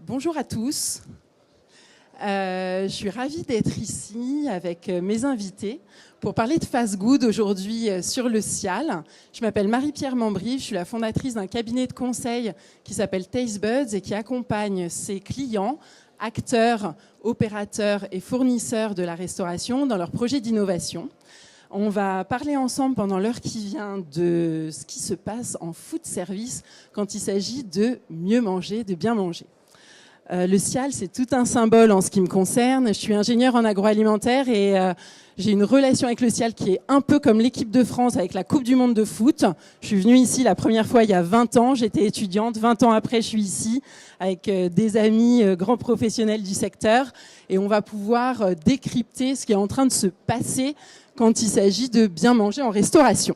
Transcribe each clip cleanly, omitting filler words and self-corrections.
Bonjour à tous. Je suis ravie d'être ici avec mes invités pour parler de Fast Good aujourd'hui sur le Cial. Je m'appelle Marie-Pierre Mambrive, je suis la fondatrice d'un cabinet de conseil qui s'appelle Taste Buds et qui accompagne ses clients, acteurs, opérateurs et fournisseurs de la restauration dans leurs projets d'innovation. On va parler ensemble pendant l'heure qui vient de ce qui se passe en food service quand il s'agit de mieux manger, de bien manger. Le Cial, c'est tout un symbole en ce qui me concerne. Je suis ingénieure en agroalimentaire et j'ai une relation avec le Cial qui est un peu comme l'équipe de France avec la Coupe du Monde de foot. Je suis venue ici la première fois il y a 20 ans. J'étais étudiante. 20 ans après, je suis ici avec des amis grands professionnels du secteur. Et on va pouvoir décrypter ce qui est en train de se passer quand il s'agit de bien manger en restauration.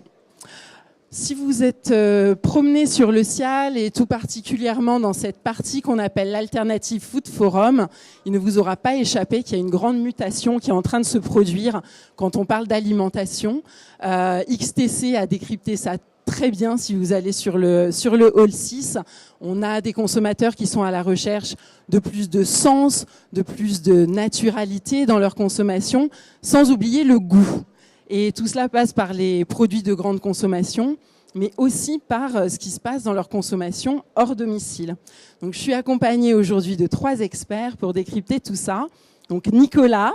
Si vous êtes promené sur le Cial et tout particulièrement dans cette partie qu'on appelle l'Alternative Food Forum, il ne vous aura pas échappé qu'il y a une grande mutation qui est en train de se produire quand on parle d'alimentation. XTC a décrypté ça très bien si vous allez sur le hall 6. On a des consommateurs qui sont à la recherche de plus de sens, de plus de naturalité dans leur consommation, sans oublier le goût. Et tout cela passe par les produits de grande consommation, mais aussi par ce qui se passe dans leur consommation hors domicile. Donc, je suis accompagnée aujourd'hui de 3 experts pour décrypter tout ça. Donc, Nicolas,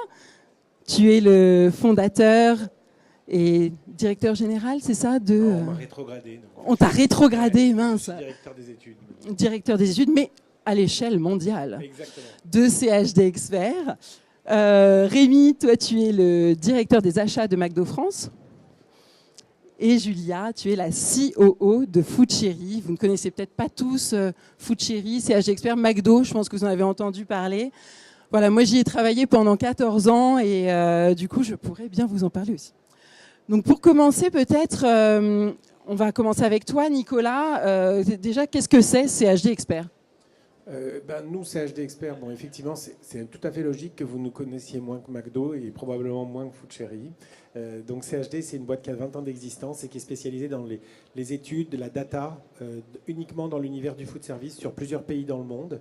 tu es le fondateur et directeur général, c'est ça de... On m'a rétrogradé. Donc... On t'a rétrogradé, mince. Je suis directeur des études. Directeur des études, mais à l'échelle mondiale. Exactement. De CHD Experts. Rémi, toi, tu es le directeur des achats de McDo France. Et Julia, tu es la COO de Food Cherry. Vous ne connaissez peut-être pas tous Food Cherry, CHD Expert, McDo, je pense que vous en avez entendu parler. Voilà, moi j'y ai travaillé pendant 14 ans et du coup je pourrais bien vous en parler aussi. Donc pour commencer peut-être, on va commencer avec toi Nicolas. Déjà, qu'est-ce que c'est CHD Expert ? Nous, CHD Experts, bon, effectivement, c'est tout à fait logique que vous nous connaissiez moins que McDo et probablement moins que Food Cherry. Donc CHD, c'est une boîte qui a 20 ans d'existence et qui est spécialisée dans les études, de la data, uniquement dans l'univers du food service sur plusieurs pays dans le monde.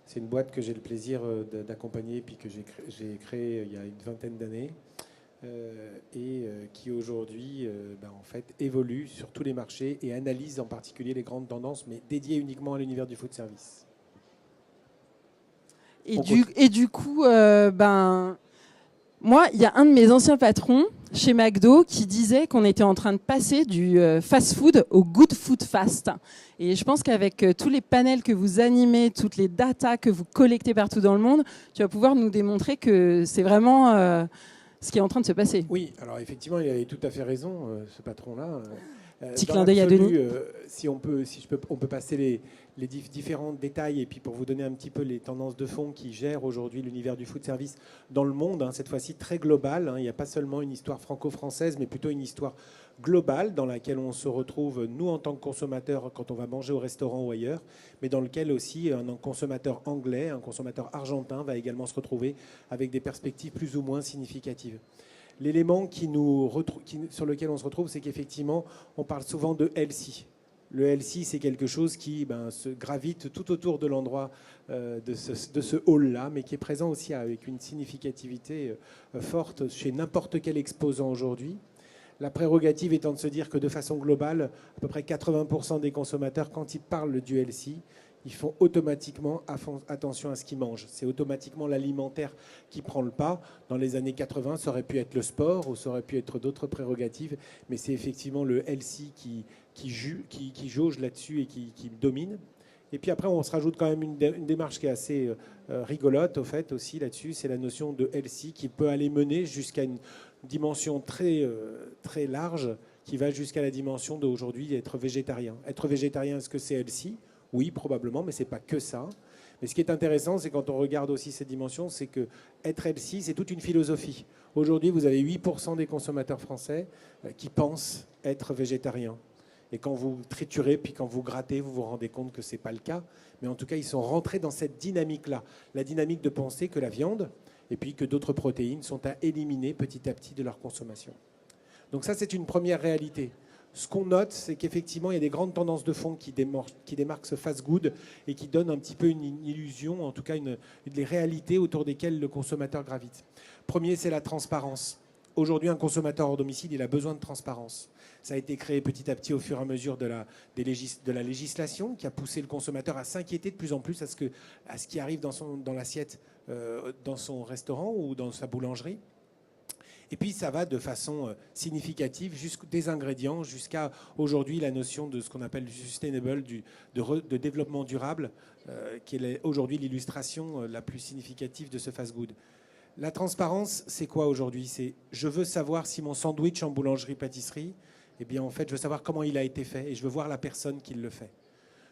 C'est une boîte que j'ai le plaisir d'accompagner puis que j'ai créée il y a une vingtaine d'années et qui aujourd'hui en fait, évolue sur tous les marchés et analyse en particulier les grandes tendances, mais dédiée uniquement à l'univers du food service. Et du coup, moi, il y a un de mes anciens patrons chez McDo qui disait qu'on était en train de passer du fast food au good food fast. Et je pense qu'avec tous les panels que vous animez, toutes les datas que vous collectez partout dans le monde, tu vas pouvoir nous démontrer que c'est vraiment ce qui est en train de se passer. Oui, alors effectivement, il avait tout à fait raison, ce patron-là. Petit clin d'œil à Denis. On peut passer les différents détails et puis pour vous donner un petit peu les tendances de fond qui gèrent aujourd'hui l'univers du food service dans le monde, cette fois-ci très global. Il n'y a pas seulement une histoire franco-française, mais plutôt une histoire globale dans laquelle on se retrouve, nous, en tant que consommateurs, quand on va manger au restaurant ou ailleurs, mais dans lequel aussi un consommateur anglais, un consommateur argentin va également se retrouver avec des perspectives plus ou moins significatives. L'élément sur lequel on se retrouve, c'est qu'effectivement, on parle souvent de healthy. Le healthy, c'est quelque chose qui se gravite tout autour de l'endroit de ce hall-là, mais qui est présent aussi avec une significativité forte chez n'importe quel exposant aujourd'hui. La prérogative étant de se dire que de façon globale, à peu près 80% des consommateurs, quand ils parlent du healthy, ils font automatiquement attention à ce qu'ils mangent. C'est automatiquement l'alimentaire qui prend le pas. Dans les années 80, ça aurait pu être le sport ou ça aurait pu être d'autres prérogatives, mais c'est effectivement le healthy qui jauge là-dessus et qui domine. Et puis après, on se rajoute quand même une démarche qui est assez rigolote, au fait, aussi là-dessus. C'est la notion de healthy qui peut aller mener jusqu'à une dimension très, très large qui va jusqu'à la dimension d'aujourd'hui être végétarien. Être végétarien, est-ce que c'est healthy ? Oui, probablement, mais ce n'est pas que ça. Mais ce qui est intéressant, c'est quand on regarde aussi cette dimension, c'est que être healthy, c'est toute une philosophie. Aujourd'hui, vous avez 8% des consommateurs français qui pensent être végétariens. Et quand vous triturez, puis quand vous grattez, vous vous rendez compte que ce n'est pas le cas. Mais en tout cas, ils sont rentrés dans cette dynamique-là. La dynamique de penser que la viande, et puis que d'autres protéines sont à éliminer petit à petit de leur consommation. Donc ça, c'est une première réalité. Ce qu'on note, c'est qu'effectivement, il y a des grandes tendances de fond qui démarquent ce fast-good et qui donnent un petit peu une illusion, en tout cas des réalités autour desquelles le consommateur gravite. Premier, c'est la transparence. Aujourd'hui, un consommateur hors domicile, il a besoin de transparence. Ça a été créé petit à petit au fur et à mesure de la législation qui a poussé le consommateur à s'inquiéter de plus en plus à ce qui arrive dans l'assiette, dans son restaurant ou dans sa boulangerie. Et puis ça va de façon significative des ingrédients jusqu'à aujourd'hui la notion de ce qu'on appelle du sustainable, de développement durable, qui est aujourd'hui l'illustration la plus significative de ce fast-good. La transparence, c'est quoi aujourd'hui? C'est je veux savoir si mon sandwich en boulangerie-pâtisserie, eh bien en fait je veux savoir comment il a été fait et je veux voir la personne qui le fait.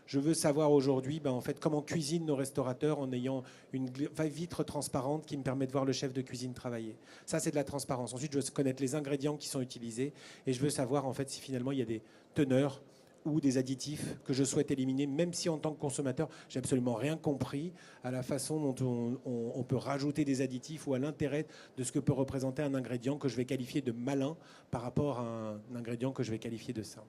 Je veux savoir aujourd'hui en fait, comment cuisinent nos restaurateurs en ayant une vitre transparente qui me permet de voir le chef de cuisine travailler. Ça, c'est de la transparence. Ensuite, je veux connaître les ingrédients qui sont utilisés et je veux savoir en fait, si finalement il y a des teneurs ou des additifs que je souhaite éliminer, même si en tant que consommateur, j'ai absolument rien compris à la façon dont on peut rajouter des additifs ou à l'intérêt de ce que peut représenter un ingrédient que je vais qualifier de malin par rapport à un ingrédient que je vais qualifier de sain.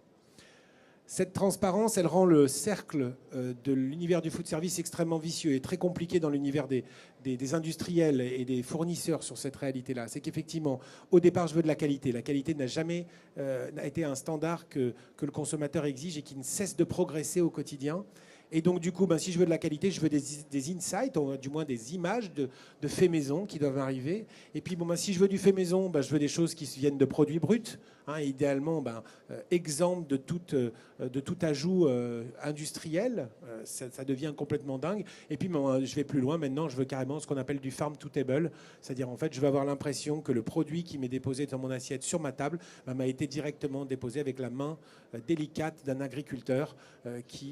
Cette transparence, elle rend le cercle de l'univers du food service extrêmement vicieux et très compliqué dans l'univers des industriels et des fournisseurs sur cette réalité-là. C'est qu'effectivement, au départ, je veux de la qualité. La qualité n'a jamais été un standard que le consommateur exige et qui ne cesse de progresser au quotidien. Et donc, du coup, si je veux de la qualité, je veux des insights, ou du moins des images de faits maison qui doivent arriver. Et puis, si je veux du fait maison, je veux des choses qui viennent de produits bruts, idéalement exempts de tout ajout industriel. Ça devient complètement dingue. Et puis, je vais plus loin. Maintenant, je veux carrément ce qu'on appelle du farm to table. C'est-à-dire, en fait, je veux avoir l'impression que le produit qui m'est déposé dans mon assiette sur ma table m'a été directement déposé avec la main délicate d'un agriculteur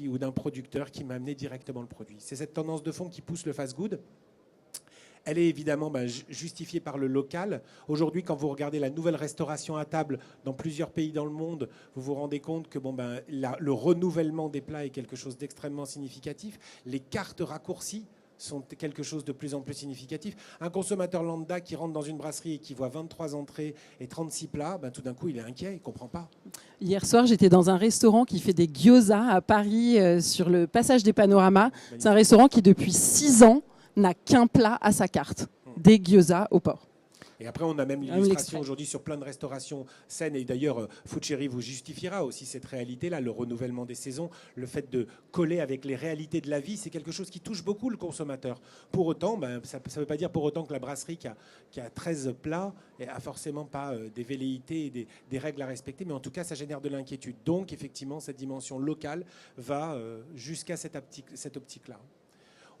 ou d'un producteur qui m'a amené directement le produit. C'est cette tendance de fond qui pousse le fast-good. Elle est évidemment justifiée par le local. Aujourd'hui, quand vous regardez la nouvelle restauration à table dans plusieurs pays dans le monde, vous vous rendez compte que le renouvellement des plats est quelque chose d'extrêmement significatif. Les cartes raccourcies sont quelque chose de plus en plus significatif. Un consommateur lambda qui rentre dans une brasserie et qui voit 23 entrées et 36 plats, tout d'un coup, il est inquiet, il ne comprend pas. Hier soir, j'étais dans un restaurant qui fait des gyoza à Paris, sur le passage des Panoramas. Magnifique. C'est un restaurant qui, depuis 6 ans, n'a qu'un plat à sa carte, des gyoza au porc. Et après, on a même l'illustration aujourd'hui sur plein de restaurations saines. Et d'ailleurs, Food Chéri vous justifiera aussi cette réalité-là, le renouvellement des saisons, le fait de coller avec les réalités de la vie, c'est quelque chose qui touche beaucoup le consommateur. Pour autant, ça ne veut pas dire pour autant que la brasserie qui a 13 plats n'a forcément pas des velléités et des règles à respecter. Mais en tout cas, ça génère de l'inquiétude. Donc, effectivement, cette dimension locale va jusqu'à cette optique-là.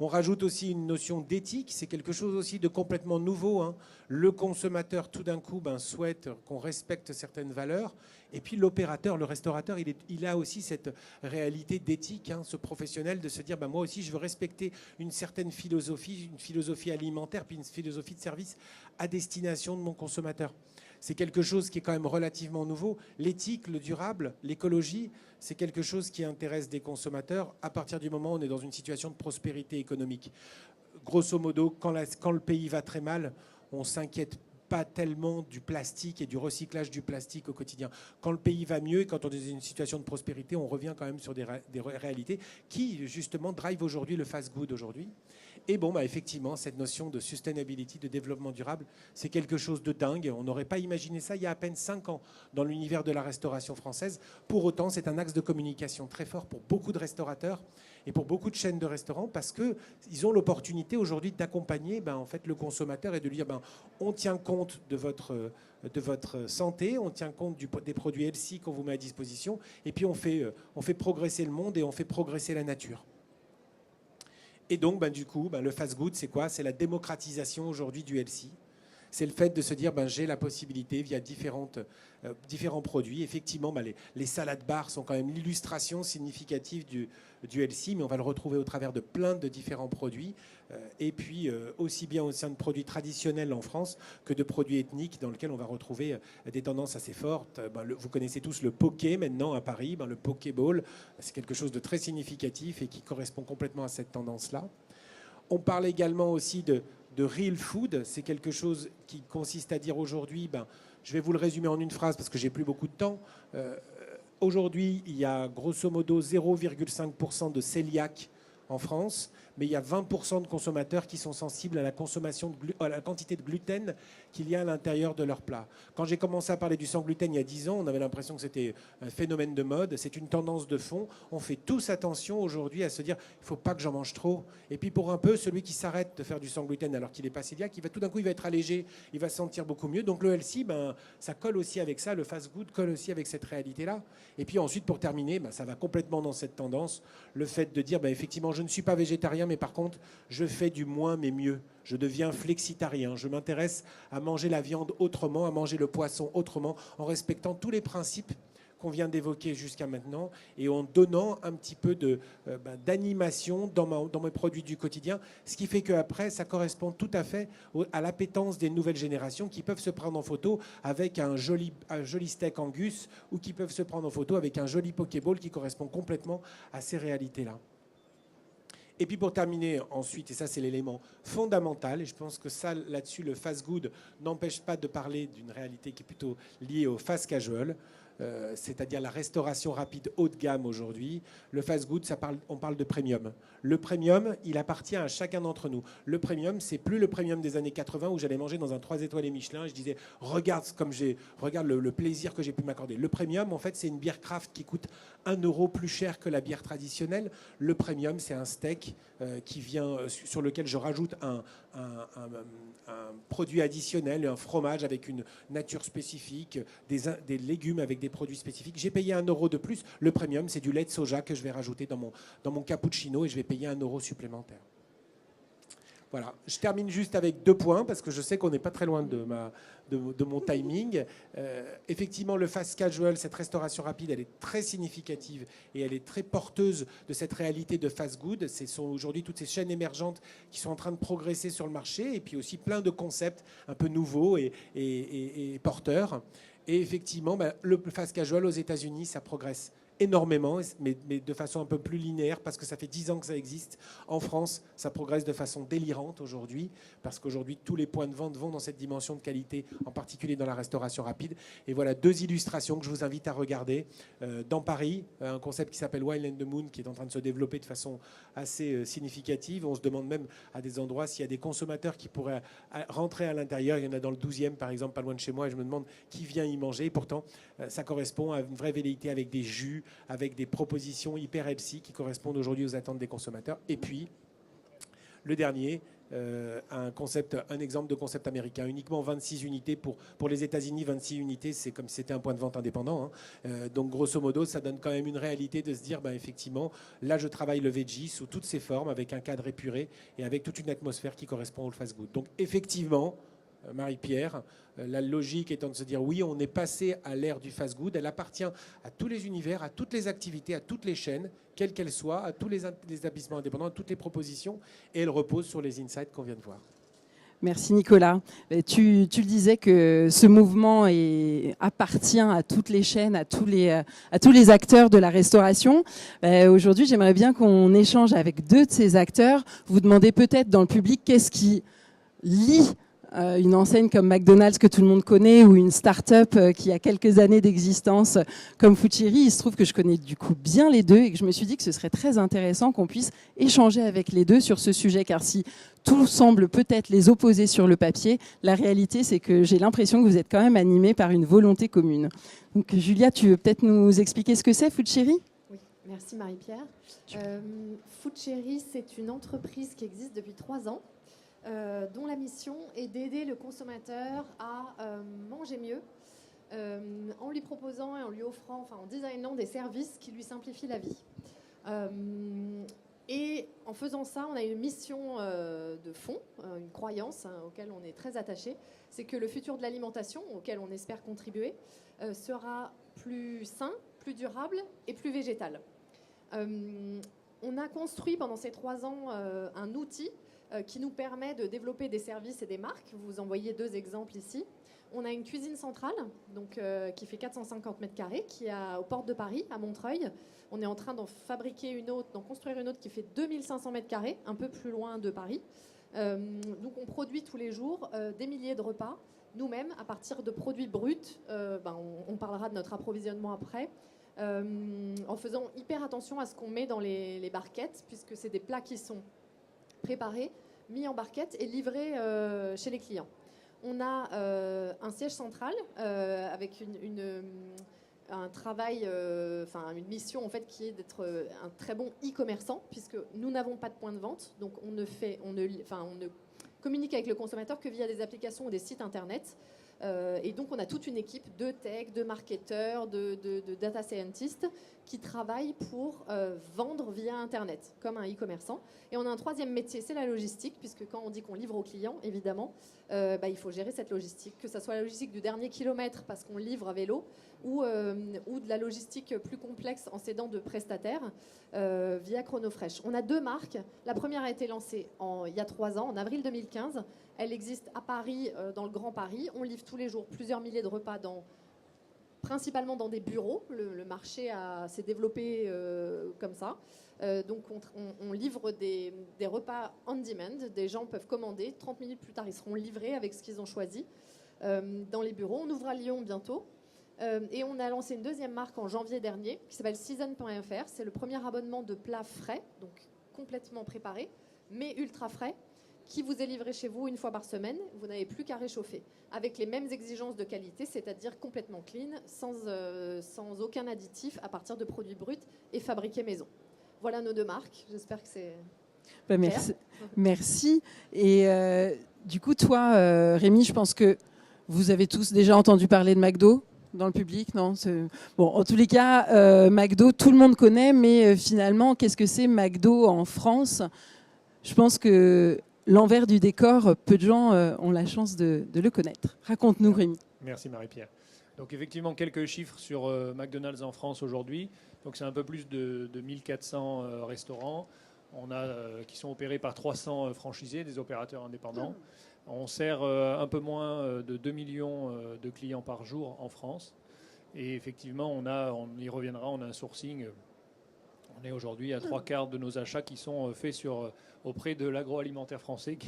On rajoute aussi une notion d'éthique, c'est quelque chose aussi de complètement nouveau. Le consommateur, tout d'un coup, souhaite qu'on respecte certaines valeurs. Et puis l'opérateur, le restaurateur, il a aussi cette réalité d'éthique, ce professionnel, de se dire moi aussi, je veux respecter une certaine philosophie, une philosophie alimentaire, puis une philosophie de service à destination de mon consommateur. C'est quelque chose qui est quand même relativement nouveau. L'éthique, le durable, l'écologie, c'est quelque chose qui intéresse des consommateurs à partir du moment où on est dans une situation de prospérité économique. Grosso modo, quand le pays va très mal, on ne s'inquiète pas tellement du plastique et du recyclage du plastique au quotidien. Quand le pays va mieux et quand on est dans une situation de prospérité, on revient quand même sur des réalités qui, justement, drive aujourd'hui le fast-good aujourd'hui. Et effectivement, cette notion de sustainability, de développement durable, c'est quelque chose de dingue. On n'aurait pas imaginé ça il y a à peine 5 ans dans l'univers de la restauration française. Pour autant, c'est un axe de communication très fort pour beaucoup de restaurateurs et pour beaucoup de chaînes de restaurants parce qu'ils ont l'opportunité aujourd'hui d'accompagner en fait, le consommateur et de lui dire on tient compte de votre santé, on tient compte des produits healthy qu'on vous met à disposition et puis on fait progresser le monde et on fait progresser la nature. Et donc, du coup, le fast-good, c'est quoi? C'est la démocratisation aujourd'hui du healthy. C'est le fait de se dire, j'ai la possibilité, via différents produits. Effectivement, les salades bars sont quand même l'illustration significative du healthy, mais on va le retrouver au travers de plein de différents produits. Et puis, aussi bien au sein de produits traditionnels en France que de produits ethniques dans lesquels on va retrouver des tendances assez fortes. Vous connaissez tous le poké maintenant à Paris. Le pokéball, c'est quelque chose de très significatif et qui correspond complètement à cette tendance-là. On parle également aussi de real food. C'est quelque chose qui consiste à dire aujourd'hui, je vais vous le résumer en une phrase parce que j'ai plus beaucoup de temps. Aujourd'hui, il y a grosso modo 0,5% de cœliaques en France, mais il y a 20% de consommateurs qui sont sensibles à la consommation à la quantité de gluten qu'il y a à l'intérieur de leur plat. Quand j'ai commencé à parler du sans gluten il y a 10 ans, on avait l'impression que c'était un phénomène de mode. C'est une tendance de fond. On fait tous attention aujourd'hui à se dire il ne faut pas que j'en mange trop. Et puis pour un peu, celui qui s'arrête de faire du sans gluten alors qu'il n'est pas cœliaque, tout d'un coup il va être allégé, il va se sentir beaucoup mieux. Donc le healthy, ça colle aussi avec ça. Le fast food colle aussi avec cette réalité-là. Et puis ensuite, pour terminer, ça va complètement dans cette tendance. Le fait de dire effectivement, je ne suis pas végétarien, mais par contre, je fais du moins mais mieux. Je deviens flexitarien. Je m'intéresse à manger la viande autrement, à manger le poisson autrement, en respectant tous les principes qu'on vient d'évoquer jusqu'à maintenant et en donnant un petit peu d'animation dans mes produits du quotidien, ce qui fait qu'après, ça correspond tout à fait à l'appétence des nouvelles générations qui peuvent se prendre en photo avec un joli steak Angus ou qui peuvent se prendre en photo avec un joli Pokéball qui correspond complètement à ces réalités-là. Et puis pour terminer ensuite, et ça c'est l'élément fondamental, et je pense que ça là-dessus le fast good n'empêche pas de parler d'une réalité qui est plutôt liée au fast casual, c'est-à-dire la restauration rapide haut de gamme aujourd'hui. Le fast good, on parle de premium. Le premium, il appartient à chacun d'entre nous. Le premium, c'est plus le premium des années 80 où j'allais manger dans un 3 étoiles Michelin et je disais regarde le plaisir que j'ai pu m'accorder. Le premium, en fait, c'est une bière craft qui coûte 1 euro plus cher que la bière traditionnelle. Le premium, c'est un steak sur lequel je rajoute un produit additionnel, un fromage avec une nature spécifique, des légumes avec des produits spécifiques. J'ai payé 1 euro de plus. Le premium, c'est du lait de soja que je vais rajouter dans mon cappuccino et je vais payer 1 euro supplémentaire. Voilà, je termine juste avec 2 points parce que je sais qu'on n'est pas très loin de mon timing. Effectivement, le fast casual, cette restauration rapide, elle est très significative et elle est très porteuse de cette réalité de fast good. Ce sont aujourd'hui toutes ces chaînes émergentes qui sont en train de progresser sur le marché et puis aussi plein de concepts un peu nouveaux et porteurs. Et effectivement, le fast casual aux États-Unis, ça progresse énormément, mais de façon un peu plus linéaire, parce que ça fait 10 ans que ça existe. En France, ça progresse de façon délirante aujourd'hui, parce qu'aujourd'hui, tous les points de vente vont dans cette dimension de qualité, en particulier dans la restauration rapide. Et voilà 2 illustrations que je vous invite à regarder. Dans Paris, un concept qui s'appelle Wild and the Moon, qui est en train de se développer de façon assez significative. On se demande même à des endroits s'il y a des consommateurs qui pourraient rentrer à l'intérieur. Il y en a dans le 12e, par exemple, pas loin de chez moi, et je me demande qui vient y manger. Et pourtant, ça correspond à une vraie velléité avec des jus, avec des propositions hyper healthy qui correspondent aujourd'hui aux attentes des consommateurs. Et puis, le dernier, un exemple de concept américain, uniquement 26 unités pour les États-Unis. 26 unités, c'est comme si c'était un point de vente indépendant. Donc, grosso modo, ça donne quand même une réalité de se dire, effectivement, là, je travaille le veggie sous toutes ses formes, avec un cadre épuré et avec toute une atmosphère qui correspond au fast-food. Donc, effectivement, Marie-Pierre, la logique étant de se dire oui, on est passé à l'ère du fast-food, elle appartient à tous les univers, à toutes les activités, à toutes les chaînes, quelles qu'elles soient, à tous les établissements indépendants, à toutes les propositions, et elle repose sur les insights qu'on vient de voir. Merci Nicolas. Tu le disais que ce mouvement appartient à toutes les chaînes, à tous les acteurs de la restauration. Aujourd'hui, j'aimerais bien qu'on échange avec 2 de ces acteurs. Vous demandez peut-être dans le public qu'est-ce qui lie une enseigne comme McDonald's que tout le monde connaît ou une start-up qui a quelques années d'existence comme Foodcherry. Il se trouve que je connais du coup bien les 2 et que je me suis dit que ce serait très intéressant qu'on puisse échanger avec les 2 sur ce sujet, car si tout semble peut-être les opposer sur le papier, la réalité c'est que j'ai l'impression que vous êtes quand même animés par une volonté commune. Donc Julia, tu veux peut-être nous expliquer ce que c'est Foodcherry ? Oui, merci Marie-Pierre. Foodcherry, c'est une entreprise qui existe depuis 3 ans. Dont la mission est d'aider le consommateur à manger mieux en lui proposant et en lui offrant, en designant des services qui lui simplifient la vie. Et en faisant ça, on a une mission de fond, une croyance auquel on est très attaché, c'est que le futur de l'alimentation, auquel on espère contribuer, sera plus sain, plus durable et plus végétal. On a construit pendant ces 3 ans un outil qui nous permet de développer des services et des marques. Vous en voyez 2 exemples ici. On a une cuisine centrale qui fait 450 mètres carrés, qui est aux portes de Paris, à Montreuil. On est en train d'en construire une autre qui fait 2500 mètres carrés, un peu plus loin de Paris. Donc on produit tous les jours des milliers de repas, nous-mêmes, à partir de produits bruts. On parlera de notre approvisionnement après. en faisant hyper attention à ce qu'on met dans les barquettes, puisque c'est des plats qui sont préparés, mis en barquette et livrés chez les clients. On a un siège central avec un travail, une mission en fait qui est d'être un très bon e-commerçant, puisque nous n'avons pas de point de vente, donc on ne communique avec le consommateur que via des applications ou des sites internet. Et donc on a toute une équipe de tech, de marketeurs, de data scientists qui travaillent pour vendre via internet comme un e-commerçant. Et on a un troisième métier, c'est la logistique, puisque quand on dit qu'on livre aux clients, évidemment, il faut gérer cette logistique, que ce soit la logistique du dernier kilomètre parce qu'on livre à vélo, ou de la logistique plus complexe en s'aidant de prestataires via Chronofresh. On a 2 marques. La première a été lancée il y a 3 ans, en avril 2015. Elle existe à Paris, dans le Grand Paris. On livre tous les jours plusieurs milliers de repas, principalement dans des bureaux. Le marché s'est développé comme ça. Donc on livre des repas on demand. Des gens peuvent commander. 30 minutes plus tard, ils seront livrés avec ce qu'ils ont choisi dans les bureaux. On ouvre à Lyon bientôt. Et on a lancé une deuxième marque en janvier dernier qui s'appelle Season.fr. C'est le premier abonnement de plats frais, donc complètement préparés, mais ultra frais, qui vous est livré chez vous une fois par semaine. Vous n'avez plus qu'à réchauffer, avec les mêmes exigences de qualité, c'est-à-dire complètement clean, sans aucun additif, à partir de produits bruts et fabriqués maison. Voilà nos 2 marques. J'espère que c'est merci. Merci. Et du coup, toi, Rémi, je pense que vous avez tous déjà entendu parler de McDo dans le public, non ? Bon, en tous les cas, McDo, tout le monde connaît, mais finalement, qu'est-ce que c'est McDo en France ? Je pense que l'envers du décor, peu de gens ont la chance de le connaître. Raconte-nous, Rémi. Merci Marie-Pierre. Donc effectivement, quelques chiffres sur McDonald's en France aujourd'hui. Donc c'est un peu plus de 1400 restaurants. On a qui sont opérés par 300 franchisés, des opérateurs indépendants. On sert un peu moins de 2 millions de clients par jour en France. Et effectivement, on y reviendra, on a un sourcing. On est aujourd'hui à 3/4 de nos achats qui sont faits auprès de l'agroalimentaire français.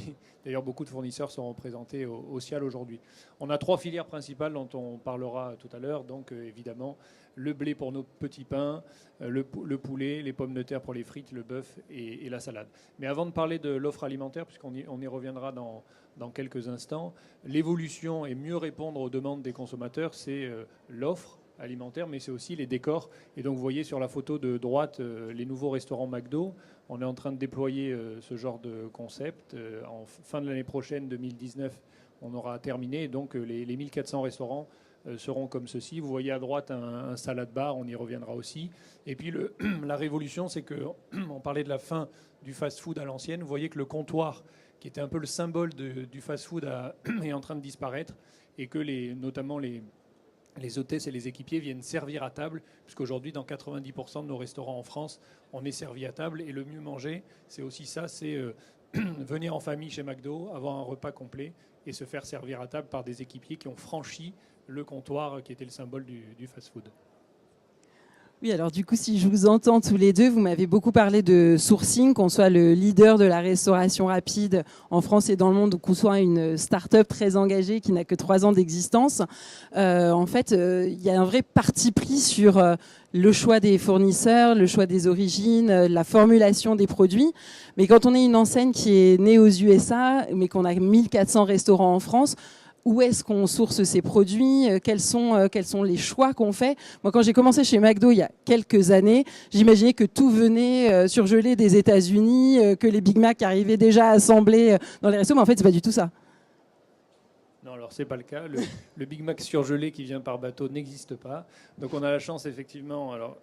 D'ailleurs, beaucoup de fournisseurs sont représentés au SIAL aujourd'hui. On a 3 filières principales dont on parlera tout à l'heure. Donc, évidemment, le blé pour nos petits pains, le poulet, les pommes de terre pour les frites, le bœuf et la salade. Mais avant de parler de l'offre alimentaire, puisqu'on y reviendra dans quelques instants, l'évolution et mieux répondre aux demandes des consommateurs, c'est l'offre alimentaire, mais c'est aussi les décors. Et donc, vous voyez sur la photo de droite les nouveaux restaurants McDo. On est en train de déployer ce genre de concept. En fin de l'année prochaine, 2019, on aura terminé. Et donc, les 1400 restaurants seront comme ceci. Vous voyez à droite un salad bar, on y reviendra aussi. Et puis, la révolution, c'est qu'on parlait de la fin du fast-food à l'ancienne. Vous voyez que le comptoir, qui était un peu le symbole du fast-food, est en train de disparaître et que notamment les hôtesses et les équipiers viennent servir à table, puisqu'aujourd'hui, dans 90% de nos restaurants en France, on est servi à table. Et le mieux manger, c'est aussi ça, c'est venir en famille chez McDo, avoir un repas complet et se faire servir à table par des équipiers qui ont franchi le comptoir qui était le symbole du fast-food. Oui, alors du coup, si je vous entends tous les deux, vous m'avez beaucoup parlé de sourcing, qu'on soit le leader de la restauration rapide en France et dans le monde, ou qu'on soit une start-up très engagée qui n'a que 3 ans d'existence. En fait, il y a un vrai parti pris sur le choix des fournisseurs, le choix des origines, la formulation des produits. Mais quand on est une enseigne qui est née aux USA, mais qu'on a 1400 restaurants en France, où est-ce qu'on source ces produits, quels sont les choix qu'on fait. Moi, quand j'ai commencé chez McDo il y a quelques années, j'imaginais que tout venait surgelé des États-Unis, que les Big Mac arrivaient déjà assemblés dans les restos, mais en fait, c'est pas du tout ça. Non, alors c'est pas le cas. Le Big Mac surgelé qui vient par bateau n'existe pas. Donc on a la chance effectivement. Alors,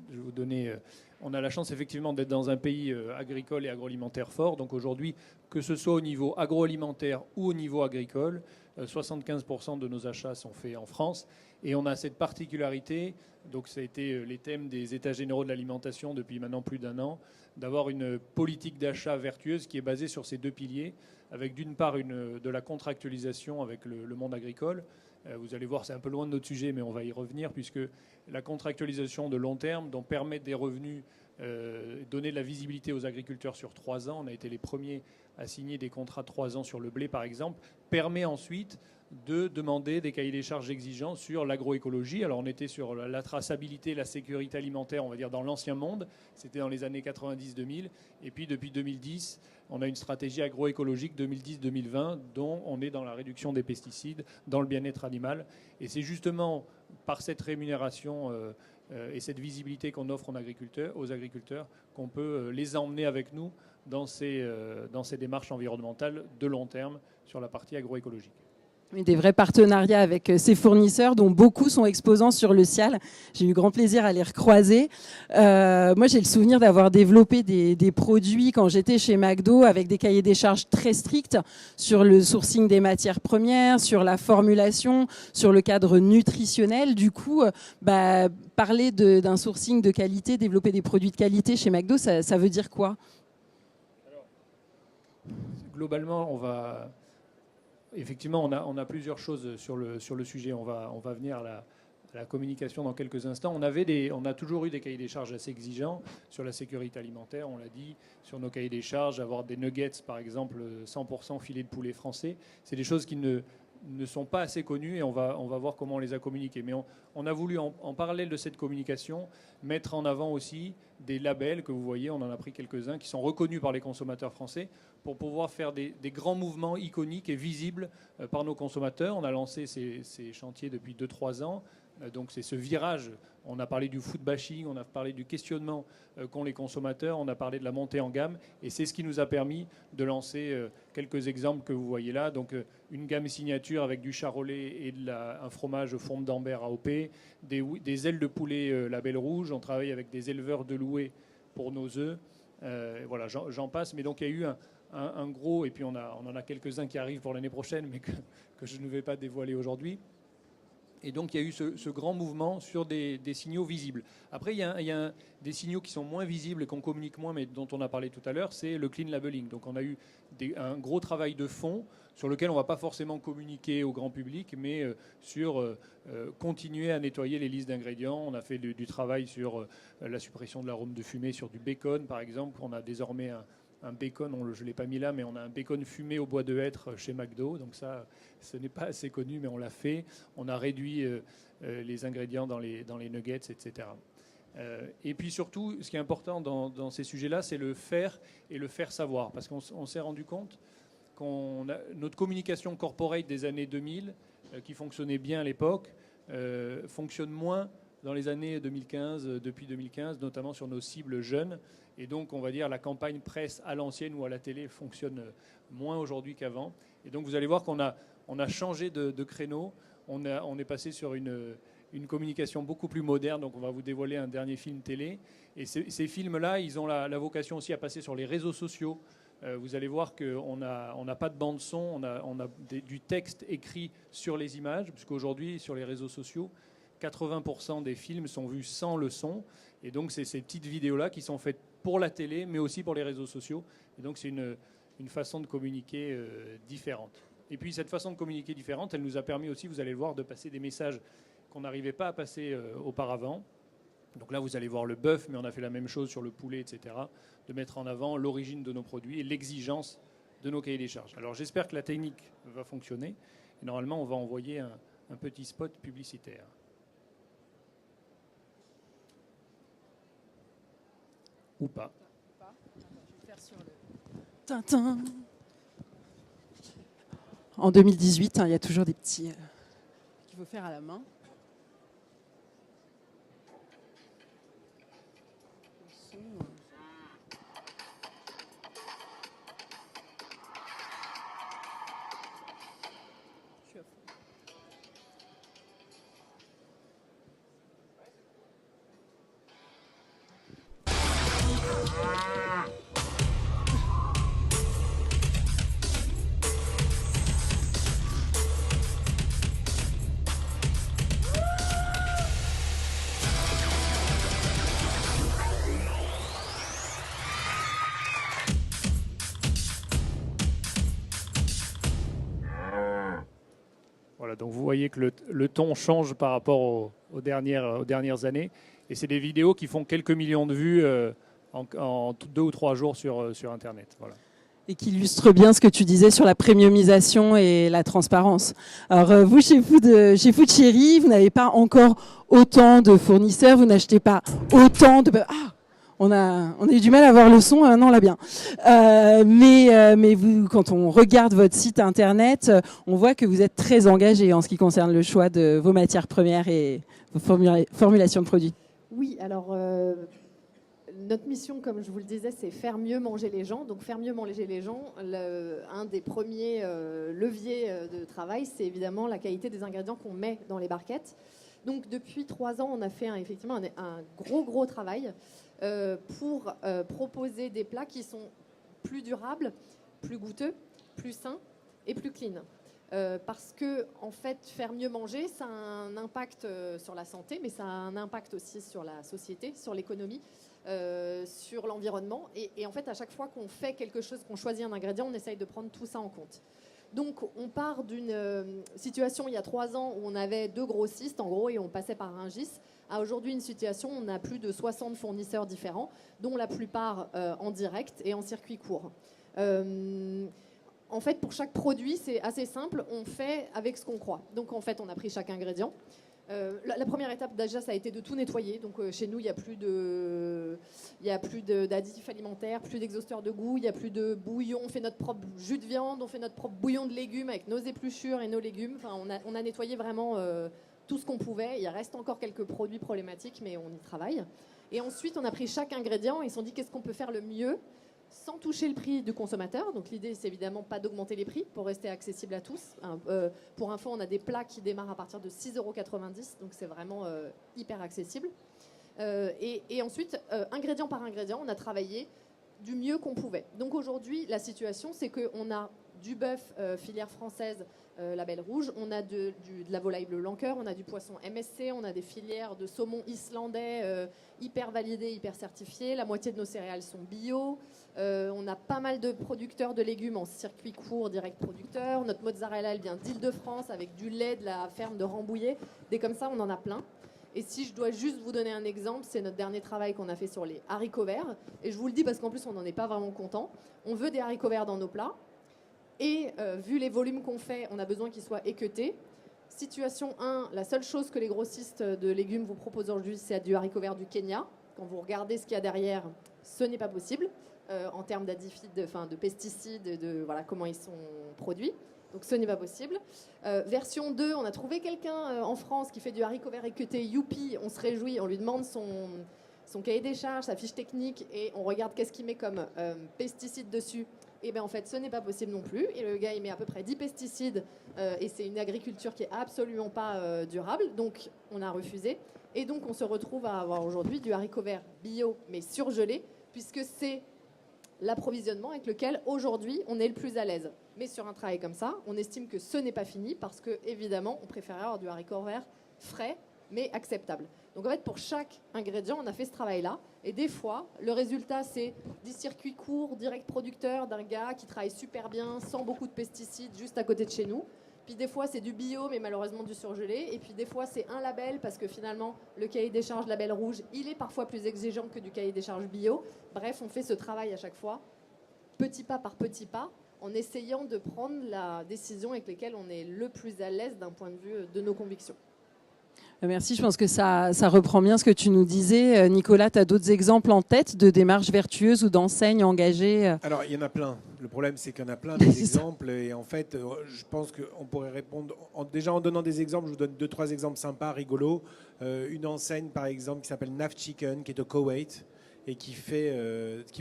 je vais vous donner. On a la chance effectivement d'être dans un pays agricole et agroalimentaire fort. Donc aujourd'hui, que ce soit au niveau agroalimentaire ou au niveau agricole, 75% de nos achats sont faits en France. Et on a cette particularité, donc ça a été les thèmes des États généraux de l'alimentation depuis maintenant plus d'1 an, d'avoir une politique d'achat vertueuse qui est basée sur ces 2 piliers, avec d'une part de la contractualisation avec le monde agricole. Vous allez voir, c'est un peu loin de notre sujet, mais on va y revenir, puisque la contractualisation de long terme, dont permettent des revenus donner de la visibilité aux agriculteurs sur 3 ans. On a été les premiers à signer des contrats de 3 ans sur le blé, par exemple, permet ensuite de demander des cahiers des charges exigeants sur l'agroécologie. Alors on était sur la traçabilité, la sécurité alimentaire, on va dire dans l'ancien monde, c'était dans les années 90-2000, et puis depuis 2010, on a une stratégie agroécologique 2010-2020 dont on est dans la réduction des pesticides, dans le bien-être animal, et c'est justement par cette rémunération et cette visibilité qu'on offre aux agriculteurs qu'on peut les emmener avec nous dans ces démarches environnementales de long terme sur la partie agroécologique. Des vrais partenariats avec ces fournisseurs dont beaucoup sont exposants sur le Cial. J'ai eu grand plaisir à les recroiser. Moi, j'ai le souvenir d'avoir développé des produits quand j'étais chez McDo avec des cahiers des charges très stricts sur le sourcing des matières premières, sur la formulation, sur le cadre nutritionnel. Du coup, parler d'un sourcing de qualité, développer des produits de qualité chez McDo, ça veut dire quoi? Alors, globalement, effectivement, on a plusieurs choses sur le sujet. On va venir à la communication dans quelques instants. On a toujours eu des cahiers des charges assez exigeants sur la sécurité alimentaire, on l'a dit, sur nos cahiers des charges, avoir des nuggets, par exemple, 100% filet de poulet français. C'est des choses qui ne sont pas assez connues et on va voir comment on les a communiquées. Mais on a voulu, en parallèle de cette communication, mettre en avant aussi des labels que vous voyez, on en a pris quelques-uns, qui sont reconnus par les consommateurs français pour pouvoir faire des grands mouvements iconiques et visibles par nos consommateurs. On a lancé ces chantiers depuis 2-3 ans. Donc c'est ce virage. On a parlé du food bashing, on a parlé du questionnement qu'ont les consommateurs, on a parlé de la montée en gamme. Et c'est ce qui nous a permis de lancer quelques exemples que vous voyez là. Donc une gamme signature avec du charolais et un fromage fonte d'Ambert AOP, des ailes de poulet label rouge. On travaille avec des éleveurs de louets pour nos œufs. Voilà, j'en passe. Mais donc il y a eu un gros, et puis on en a quelques-uns qui arrivent pour l'année prochaine, mais que je ne vais pas dévoiler aujourd'hui. Et donc il y a eu ce grand mouvement sur des signaux visibles. Après, il y a des signaux qui sont moins visibles et qu'on communique moins, mais dont on a parlé tout à l'heure, c'est le clean labeling. Donc on a eu un gros travail de fond sur lequel on ne va pas forcément communiquer au grand public, mais sur continuer à nettoyer les listes d'ingrédients. On a fait du travail sur la suppression de l'arôme de fumée, sur du bacon par exemple. On a désormais un bacon, je ne l'ai pas mis là, mais on a un bacon fumé au bois de hêtre chez McDo. Donc ça, ce n'est pas assez connu, mais on l'a fait. On a réduit les ingrédients dans les nuggets, etc. Et puis surtout, ce qui est important dans ces sujets-là, c'est le faire et le faire savoir. Parce qu'on s'est rendu compte notre communication corporate des années 2000, qui fonctionnait bien à l'époque, fonctionne moins dans les années 2015, depuis 2015, notamment sur nos cibles jeunes. Et donc, on va dire, la campagne presse à l'ancienne ou à la télé fonctionne moins aujourd'hui qu'avant. Et donc, vous allez voir qu'on a changé de créneau. On est passé sur une communication beaucoup plus moderne. Donc, on va vous dévoiler un dernier film télé. Et ces films-là, ils ont la vocation aussi à passer sur les réseaux sociaux. Vous allez voir qu'on n'a pas de bande-son, on a du texte écrit sur les images, puisqu'aujourd'hui, sur les réseaux sociaux, 80% des films sont vus sans le son. Et donc, c'est ces petites vidéos-là qui sont faites pour la télé, mais aussi pour les réseaux sociaux. Et donc, c'est une façon de communiquer différente. Et puis, cette façon de communiquer différente, elle nous a permis aussi, vous allez le voir, de passer des messages qu'on n'arrivait pas à passer auparavant. Donc là, vous allez voir le bœuf, mais on a fait la même chose sur le poulet, etc. De mettre en avant l'origine de nos produits et l'exigence de nos cahiers des charges. Alors, j'espère que la technique va fonctionner. Et normalement, on va envoyer un petit spot publicitaire. Ou pas. Je vais faire sur le Tintin. En 2018, il y a toujours des petits qu'il faut faire à la main. Voilà, donc vous voyez que le ton change par rapport aux dernières années. Et c'est des vidéos qui font quelques millions de vues en 2 ou 3 jours sur Internet. Voilà. Et qui illustre bien ce que tu disais sur la premiumisation et la transparence. Alors vous, chez Food Chéri, vous n'avez pas encore autant de fournisseurs, vous n'achetez pas autant de... On a eu du mal à voir le son, maintenant on l'a bien. Mais vous, quand on regarde votre site internet, on voit que vous êtes très engagé en ce qui concerne le choix de vos matières premières et vos formulations de produits. Oui, alors notre mission, comme je vous le disais, c'est faire mieux manger les gens. Donc faire mieux manger les gens, un des premiers leviers de travail, c'est évidemment la qualité des ingrédients qu'on met dans les barquettes. Donc depuis 3 ans, on a fait effectivement un gros travail pour proposer des plats qui sont plus durables, plus goûteux, plus sains et plus clean. Parce que, en fait, faire mieux manger, ça a un impact sur la santé, mais ça a un impact aussi sur la société, sur l'économie, sur l'environnement. Et en fait, à chaque fois qu'on fait quelque chose, qu'on choisit un ingrédient, on essaye de prendre tout ça en compte. Donc, on part d'une situation il y a 3 ans où on avait 2 grossistes, en gros, et on passait par un GIS, à aujourd'hui une situation où on a plus de 60 fournisseurs différents, dont la plupart en direct et en circuit court. En fait, pour chaque produit, c'est assez simple, on fait avec ce qu'on croit. Donc, en fait, on a pris chaque ingrédient. La première étape, déjà, ça a été de tout nettoyer. Donc, chez nous, il n'y a plus d'additifs alimentaires, plus d'exhausteurs de goût, il n'y a plus de bouillon. On fait notre propre jus de viande, on fait notre propre bouillon de légumes avec nos épluchures et nos légumes. Enfin, on a nettoyé vraiment tout ce qu'on pouvait. Il reste encore quelques produits problématiques, mais on y travaille. Et ensuite, on a pris chaque ingrédient et on s'est dit qu'est-ce qu'on peut faire le mieux sans toucher le prix du consommateur. Donc l'idée, c'est évidemment pas d'augmenter les prix pour rester accessible à tous. Pour info, on a des plats qui démarrent à partir de 6,90 €, donc c'est vraiment hyper accessible. Et ensuite, ingrédient par ingrédient, on a travaillé du mieux qu'on pouvait. Donc aujourd'hui, la situation, c'est qu'on a du bœuf filière française, label rouge, on a de la volaille bleu Lanqueur, on a du poisson MSC, on a des filières de saumon islandais hyper validées, hyper certifiées, la moitié de nos céréales sont bio, on a pas mal de producteurs de légumes en circuit court, direct producteur, notre mozzarella elle vient d'Île-de-France avec du lait de la ferme de Rambouillet, des comme ça on en a plein. Et si je dois juste vous donner un exemple, c'est notre dernier travail qu'on a fait sur les haricots verts. Et je vous le dis parce qu'en plus, on n'en est pas vraiment content. On veut des haricots verts dans nos plats. Et vu les volumes qu'on fait, on a besoin qu'ils soient équeutés. Situation 1, la seule chose que les grossistes de légumes vous proposent aujourd'hui, c'est du haricot vert du Kenya. Quand vous regardez ce qu'il y a derrière, ce n'est pas possible en termes d'additifs, de pesticides, de voilà, comment ils sont produits. Donc ce n'est pas possible. Version 2, on a trouvé quelqu'un en France qui fait du haricot vert équeuté, youpi, on se réjouit, on lui demande son cahier des charges, sa fiche technique, et on regarde qu'est-ce qu'il met comme pesticides dessus. Et bien en fait, ce n'est pas possible non plus. Et le gars, il met à peu près 10 pesticides, et c'est une agriculture qui est absolument pas durable, donc on a refusé. Et donc on se retrouve à avoir aujourd'hui du haricot vert bio, mais surgelé, puisque c'est l'approvisionnement avec lequel aujourd'hui on est le plus à l'aise. Mais sur un travail comme ça, on estime que ce n'est pas fini parce que évidemment on préfère avoir du haricot vert frais mais acceptable. Donc en fait pour chaque ingrédient on a fait ce travail-là et des fois le résultat c'est des circuits courts, direct producteur d'un gars qui travaille super bien sans beaucoup de pesticides juste à côté de chez nous. Puis des fois c'est du bio mais malheureusement du surgelé et puis des fois c'est un label parce que finalement le cahier des charges label rouge il est parfois plus exigeant que du cahier des charges bio. Bref on fait ce travail à chaque fois petit pas par petit pas en essayant de prendre la décision avec laquelle on est le plus à l'aise d'un point de vue de nos convictions. Merci, je pense que ça reprend bien ce que tu nous disais. Nicolas, tu as d'autres exemples en tête de démarches vertueuses ou d'enseignes engagées? Alors, il y en a plein. Le problème, c'est qu'il y en a plein des exemples. Et en fait, je pense qu'on pourrait répondre... Déjà, en donnant des exemples, je vous donne 2-3 exemples sympas, rigolos. Une enseigne, par exemple, qui s'appelle Naf Chicken, qui est au Koweït et qui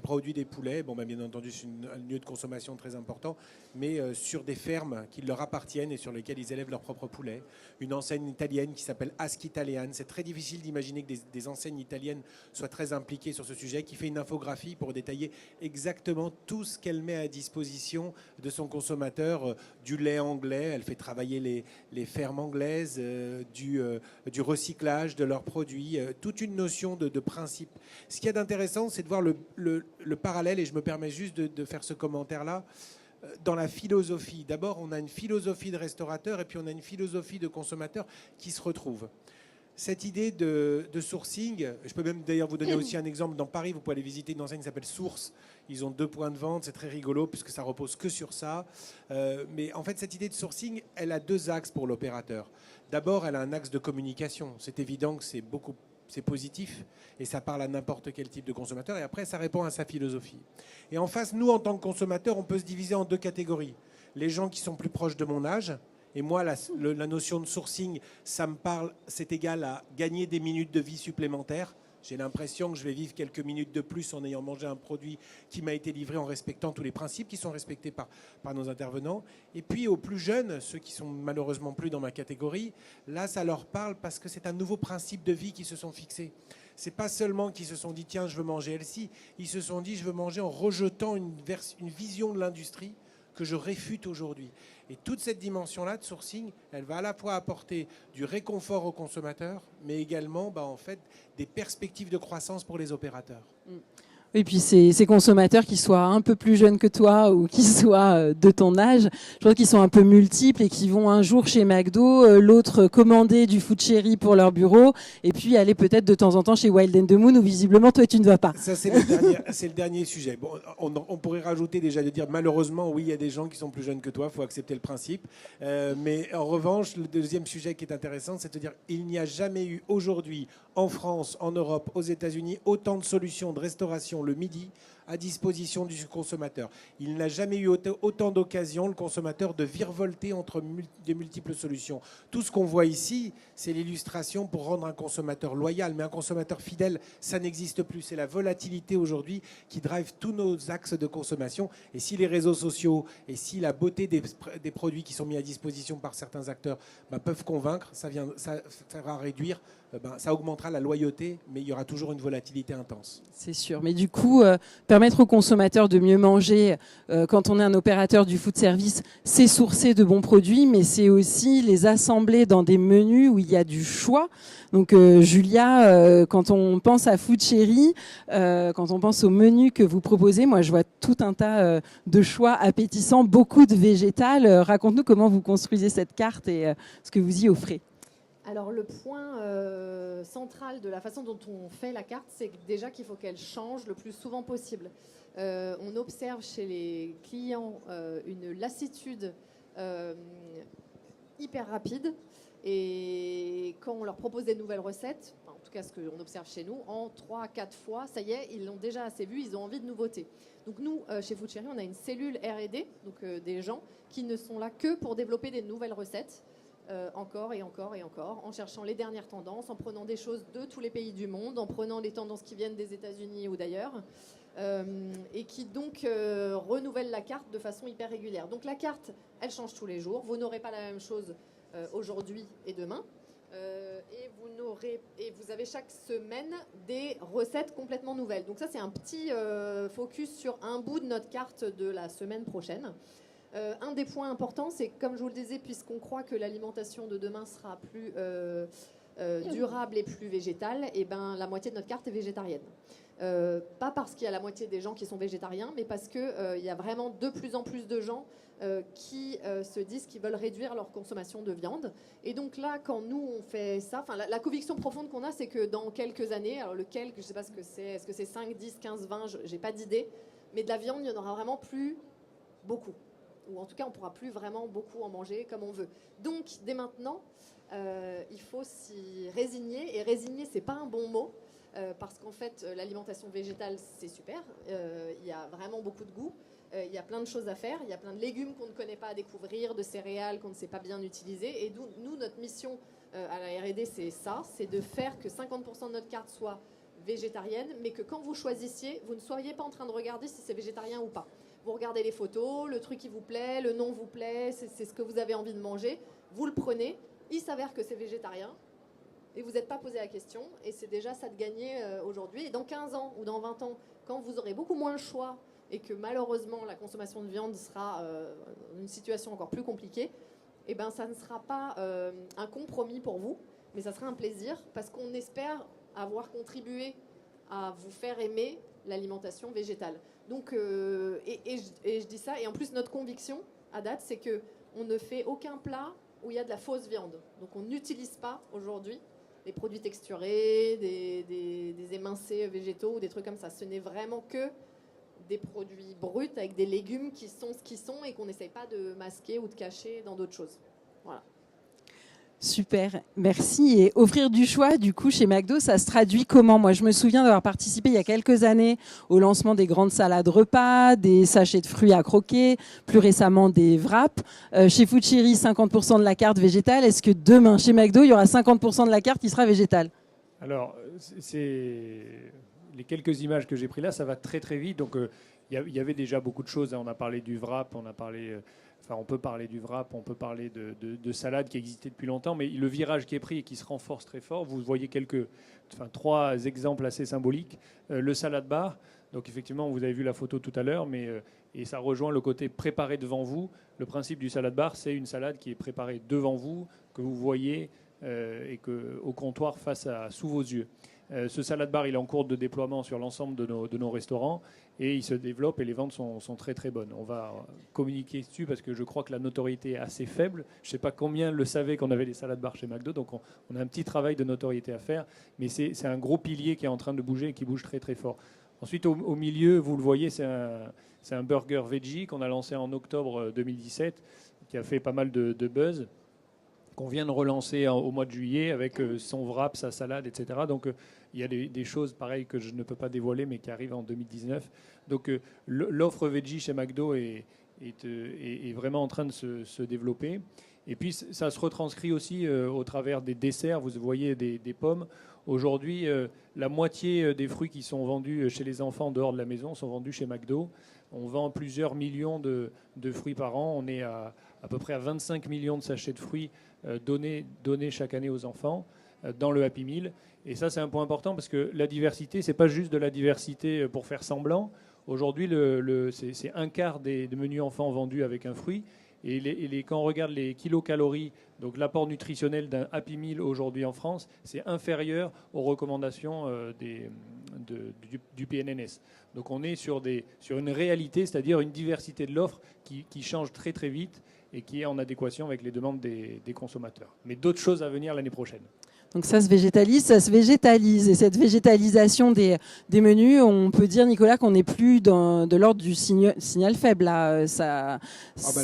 produit des poulets. Bon, bien entendu, c'est un lieu de consommation très important, mais sur des fermes qui leur appartiennent et sur lesquelles ils élèvent leurs propres poulets. Une enseigne italienne qui s'appelle Ask Italian. C'est très difficile d'imaginer que des enseignes italiennes soient très impliquées sur ce sujet, qui fait une infographie pour détailler exactement tout ce qu'elle met à disposition de son consommateur. Du lait anglais, elle fait travailler les fermes anglaises, du recyclage de leurs produits, toute une notion de principe. Ce qu'il y a d'intéressant, c'est de voir le parallèle, et je me permets juste de faire ce commentaire-là, dans la philosophie. D'abord, on a une philosophie de restaurateur et puis on a une philosophie de consommateur qui se retrouvent. cette idée de sourcing, je peux même d'ailleurs vous donner aussi un exemple. Dans Paris, vous pouvez aller visiter une enseigne qui s'appelle Source. Ils ont 2 points de vente, c'est très rigolo puisque ça repose que sur ça. Mais en fait, cette idée de sourcing, elle a 2 axes pour l'opérateur. D'abord, elle a un axe de communication. C'est évident que c'est positif et ça parle à n'importe quel type de consommateur. Et après, ça répond à sa philosophie. Et en face, nous, en tant que consommateurs, on peut se diviser en 2 catégories. Les gens qui sont plus proches de mon âge. Et moi, la notion de sourcing, ça me parle, c'est égal à gagner des minutes de vie supplémentaires. J'ai l'impression que je vais vivre quelques minutes de plus en ayant mangé un produit qui m'a été livré en respectant tous les principes qui sont respectés par nos intervenants. Et puis aux plus jeunes, ceux qui sont malheureusement plus dans ma catégorie, là, ça leur parle parce que c'est un nouveau principe de vie qui se sont fixés. C'est pas seulement qu'ils se sont dit, tiens, je veux manger healthy. Ils se sont dit, je veux manger en rejetant une vision de l'industrie que je réfute aujourd'hui. Et toute cette dimension-là de sourcing, elle va à la fois apporter du réconfort aux consommateurs, mais également en fait, des perspectives de croissance pour les opérateurs. Et puis ces consommateurs qui soient un peu plus jeunes que toi ou qui soient de ton âge, je pense qu'ils sont un peu multiples et qui vont un jour chez McDo, l'autre commander du Food Cherry pour leur bureau et puis aller peut-être de temps en temps chez Wild and the Moon où visiblement toi tu ne vas pas. Ça c'est le dernier sujet. Bon, on pourrait rajouter déjà de dire malheureusement oui il y a des gens qui sont plus jeunes que toi, il faut accepter le principe. Mais en revanche le deuxième sujet qui est intéressant c'est de dire il n'y a jamais eu aujourd'hui en France, en Europe, aux États-Unis autant de solutions de restauration le midi à disposition du consommateur. Il n'a jamais eu autant d'occasions, le consommateur, de virevolter entre des multiples solutions. Tout ce qu'on voit ici, c'est l'illustration pour rendre un consommateur loyal. Mais un consommateur fidèle, ça n'existe plus. C'est la volatilité aujourd'hui qui drive tous nos axes de consommation. Et si les réseaux sociaux et si la beauté des produits qui sont mis à disposition par certains acteurs peuvent convaincre, ça va réduire, ça augmentera la loyauté, mais il y aura toujours une volatilité intense. C'est sûr. Mais du coup, permettre aux consommateurs de mieux manger quand on est un opérateur du food service, c'est sourcer de bons produits, mais c'est aussi les assembler dans des menus où il y a du choix. Donc Julia, quand on pense à Food Cherry, quand on pense au menu que vous proposez, moi je vois tout un tas de choix appétissants, beaucoup de végétal. Raconte-nous comment vous construisez cette carte et ce que vous y offrez. Alors le point central de la façon dont on fait la carte, c'est déjà qu'il faut qu'elle change le plus souvent possible. On observe chez les clients une lassitude hyper rapide et quand on leur propose des nouvelles recettes, en tout cas ce qu'on observe chez nous, en 3-4 fois, ça y est, ils l'ont déjà assez vu, ils ont envie de nouveautés. Donc nous, chez Food Cherry, on a une cellule R&D, donc des gens qui ne sont là que pour développer des nouvelles recettes. Encore et encore et encore, en cherchant les dernières tendances, en prenant des choses de tous les pays du monde, en prenant les tendances qui viennent des États-Unis ou d'ailleurs, et qui donc renouvellent la carte de façon hyper régulière. Donc la carte, elle change tous les jours. Vous n'aurez pas la même chose aujourd'hui et demain. Et vous avez chaque semaine des recettes complètement nouvelles. Donc ça, c'est un petit focus sur un bout de notre carte de la semaine prochaine. Un des points importants, c'est comme je vous le disais, puisqu'on croit que l'alimentation de demain sera plus durable et plus végétale, et la moitié de notre carte est végétarienne. Pas parce qu'il y a la moitié des gens qui sont végétariens, mais parce qu'il y a vraiment de plus en plus de gens qui se disent qu'ils veulent réduire leur consommation de viande. Et donc là, quand nous, on fait ça, la conviction profonde qu'on a, c'est que dans quelques années, alors lequel, je ne sais pas ce que c'est, est-ce que c'est 5, 10, 15, 20, je n'ai pas d'idée, mais de la viande, il n'y en aura vraiment plus beaucoup. Ou en tout cas, on ne pourra plus vraiment beaucoup en manger comme on veut. Donc, dès maintenant, il faut s'y résigner. Et résigner, ce n'est pas un bon mot, parce qu'en fait, l'alimentation végétale, c'est super. Il y a vraiment beaucoup de goût. Il y a plein de choses à faire. Il y a plein de légumes qu'on ne connaît pas à découvrir, de céréales qu'on ne sait pas bien utiliser. Et nous, notre mission à la R&D, c'est ça, c'est de faire que 50% de notre carte soit végétarienne, mais que quand vous choisissiez, vous ne soyez pas en train de regarder si c'est végétarien ou pas. Vous regardez les photos, le truc qui vous plaît, le nom vous plaît, c'est ce que vous avez envie de manger. Vous le prenez, il s'avère que c'est végétarien et vous n'êtes pas posé la question. Et c'est déjà ça de gagner aujourd'hui. Et dans 15 ans ou dans 20 ans, quand vous aurez beaucoup moins le choix et que malheureusement la consommation de viande sera dans une situation encore plus compliquée, eh ça ne sera pas un compromis pour vous, mais ça sera un plaisir parce qu'on espère avoir contribué à vous faire aimer l'alimentation végétale. Donc, et je dis ça, et en plus notre conviction à date, c'est qu'on ne fait aucun plat où il y a de la fausse viande. Donc on n'utilise pas aujourd'hui des produits texturés, des émincés végétaux ou des trucs comme ça. Ce n'est vraiment que des produits bruts avec des légumes qui sont ce qu'ils sont et qu'on n'essaye pas de masquer ou de cacher dans d'autres choses. Voilà. Super, merci. Et offrir du choix, du coup, chez McDo, ça se traduit comment? Moi, je me souviens d'avoir participé il y a quelques années au lancement des grandes salades repas, des sachets de fruits à croquer, plus récemment des wraps. Chez Food Chéri, 50% de la carte végétale. Est-ce que demain, chez McDo, il y aura 50% de la carte qui sera végétale? Alors, les quelques images que j'ai prises là, ça va très très vite. Donc, il y avait déjà beaucoup de choses. On a parlé du wrap, on peut parler du wrap, on peut parler de salade qui existait depuis longtemps, mais le virage qui est pris et qui se renforce très fort, vous voyez trois exemples assez symboliques. Le salad bar, donc effectivement, vous avez vu la photo tout à l'heure, et ça rejoint le côté préparé devant vous. Le principe du salad bar, c'est une salade qui est préparée devant vous, que vous voyez et au comptoir sous vos yeux. Ce salad bar, il est en cours de déploiement sur l'ensemble de nos restaurants et il se développe et les ventes sont très très bonnes. On va communiquer dessus parce que je crois que la notoriété est assez faible. Je ne sais pas combien le savaient qu'on avait des salad bars chez McDo, donc on a un petit travail de notoriété à faire, mais c'est un gros pilier qui est en train de bouger et qui bouge très très fort. Ensuite, au milieu, vous le voyez, c'est un burger veggie qu'on a lancé en octobre 2017, qui a fait pas mal de buzz, qu'on vient de relancer au mois de juillet avec son wrap, sa salade, etc. Donc il y a des choses pareilles que je ne peux pas dévoiler mais qui arrivent en 2019. Donc l'offre veggie chez McDo est vraiment en train de se développer. Et puis ça se retranscrit aussi au travers des desserts. Vous voyez des pommes. Aujourd'hui, la moitié des fruits qui sont vendus chez les enfants dehors de la maison sont vendus chez McDo. On vend plusieurs millions de fruits par an. On est à peu près à 25 millions de sachets de fruits donnés chaque année aux enfants dans le Happy Meal. Et ça, c'est un point important parce que la diversité, c'est pas juste de la diversité pour faire semblant. Aujourd'hui, c'est un quart des menus enfants vendus avec un fruit. Et quand on regarde les kilocalories, donc l'apport nutritionnel d'un Happy Meal aujourd'hui en France, c'est inférieur aux recommandations du PNNS. Donc on est sur une réalité, c'est-à-dire une diversité de l'offre qui change très très vite et qui est en adéquation avec les demandes des consommateurs. Mais d'autres choses à venir l'année prochaine. Donc ça se végétalise. Et cette végétalisation des menus, on peut dire, Nicolas, qu'on n'est plus de l'ordre du signal faible. Là.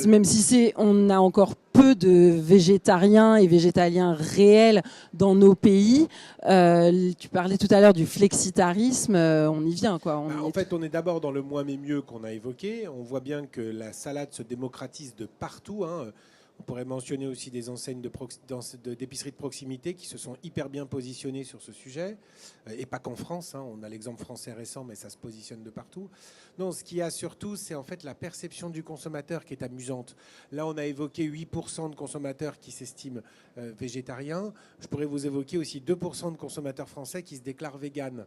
Même si on a encore peu de végétariens et végétaliens réels dans nos pays. Tu parlais tout à l'heure du flexitarisme, on y vient, quoi. En fait, on est d'abord dans le moins mais mieux qu'on a évoqué. On voit bien que la salade se démocratise de partout, hein. On pourrait mentionner aussi des enseignes d'épicerie de proximité qui se sont hyper bien positionnées sur ce sujet, et pas qu'en France, hein. On a l'exemple français récent, mais ça se positionne de partout. Non, ce qu'il y a surtout, c'est en fait la perception du consommateur qui est amusante. Là, on a évoqué 8% de consommateurs qui s'estiment végétariens. Je pourrais vous évoquer aussi 2% de consommateurs français qui se déclarent véganes.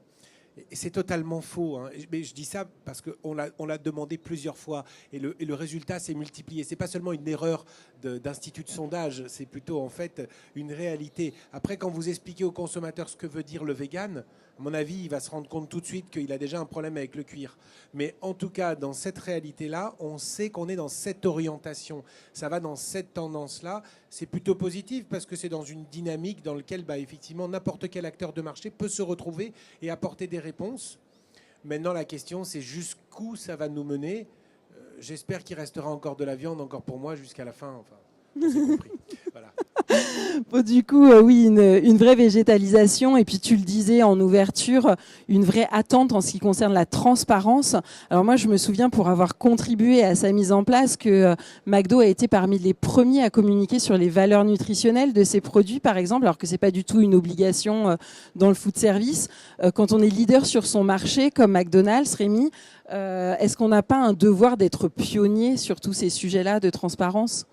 Et c'est totalement faux, hein. Mais je dis ça parce qu'on l'a demandé plusieurs fois et le résultat s'est multiplié. C'est pas seulement une erreur d'institut de sondage, c'est plutôt en fait une réalité. Après, quand vous expliquez au consommateur ce que veut dire le vegan, à mon avis, il va se rendre compte tout de suite qu'il a déjà un problème avec le cuir. Mais en tout cas, dans cette réalité-là, on sait qu'on est dans cette orientation. Ça va dans cette tendance-là. C'est plutôt positif parce que c'est dans une dynamique dans laquelle, effectivement, n'importe quel acteur de marché peut se retrouver et apporter des réponses. Maintenant, la question, c'est jusqu'où ça va nous mener. J'espère qu'il restera encore de la viande, encore pour moi, jusqu'à la fin. Enfin, c'est compris. Voilà. Bon, du coup, oui, une vraie végétalisation. Et puis, tu le disais en ouverture, une vraie attente en ce qui concerne la transparence. Alors moi, je me souviens, pour avoir contribué à sa mise en place, que McDo a été parmi les premiers à communiquer sur les valeurs nutritionnelles de ses produits, par exemple, alors que c'est pas du tout une obligation dans le food service. Quand on est leader sur son marché, comme McDonald's, Rémi, est-ce qu'on n'a pas un devoir d'être pionnier sur tous ces sujets-là de transparence ?